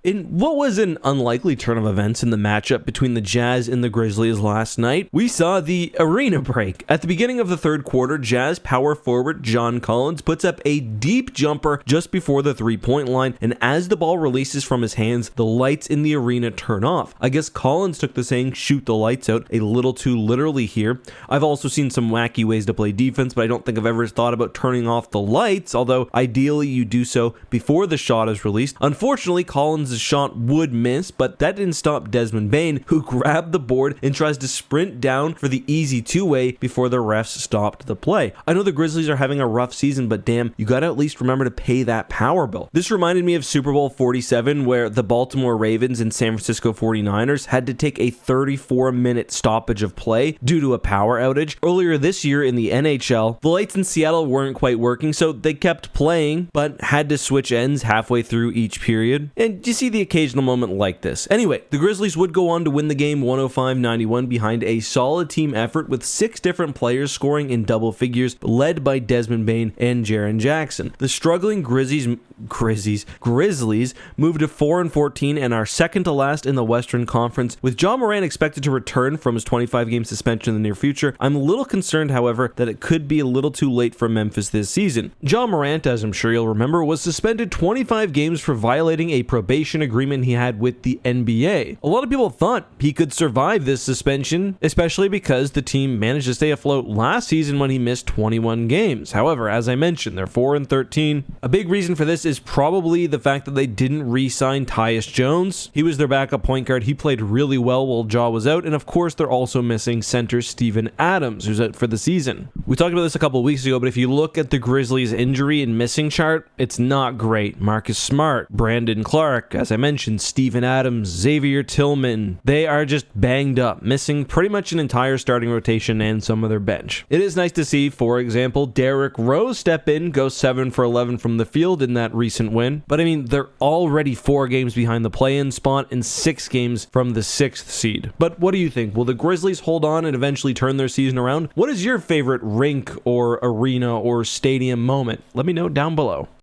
In what was an unlikely turn of events in the matchup between the Jazz and the Grizzlies last night, we saw the arena break. At the beginning of the third quarter, Jazz power forward John Collins puts up a deep jumper just before the three-point line, and as the ball releases from his hands, the lights in the arena turn off. I guess Collins took the saying "shoot the lights out" a little too literally here. I've also seen some wacky ways to play defense, but I don't think I've ever thought about turning off the lights, although ideally you do so before the shot is released. Unfortunately, Collins' shot would miss, but that didn't stop Desmond Bane, who grabbed the board and tries to sprint down for the easy two-way before the refs stopped the play. I know the Grizzlies are having a rough season, but damn, you gotta at least remember to pay that power bill. This reminded me of Super Bowl 47, where the Baltimore Ravens and San Francisco 49ers had to take a 34-minute stoppage of play due to a power outage. Earlier this year in the NHL, the lights in Seattle weren't quite working, so they kept playing, but had to switch ends halfway through each period. And you see the occasional moment like this. Anyway, the Grizzlies would go on to win the game 105-91 behind a solid team effort with 6 different players scoring in double figures, led by Desmond Bane and Jaren Jackson. The struggling Grizzlies moved to 4-14 and are second to last in the Western Conference. With Ja Morant expected to return from his 25-game suspension in the near future, I'm a little concerned, however, that it could be a little too late for Memphis this season. Ja Morant, as I'm sure you'll remember, was suspended 25 games for violating a probation agreement he had with the NBA. A lot of people thought he could survive this suspension, especially because the team managed to stay afloat last season when he missed 21 games. However, as I mentioned, they're 4-13. A big reason for this is probably the fact that they didn't re-sign Tyus Jones. He was their backup point guard. He played really well while Ja was out, and of course they're also missing center Steven Adams, who's out for the season. We talked about this a couple of weeks ago, but if you look at the Grizzlies' injury and missing chart, it's not great. Marcus Smart, Brandon Clark, as I mentioned, Steven Adams, Xavier Tillman, they are just banged up, missing pretty much an entire starting rotation and some of their bench. It is nice to see, for example, Derrick Rose step in, go 7 for 11 from the field in that recent win, but I mean, they're already 4 games behind the play-in spot and 6 games from the 6th seed. But what do you think? Will the Grizzlies hold on and eventually turn their season around? What is your favorite rink or arena or stadium moment? Let me know down below.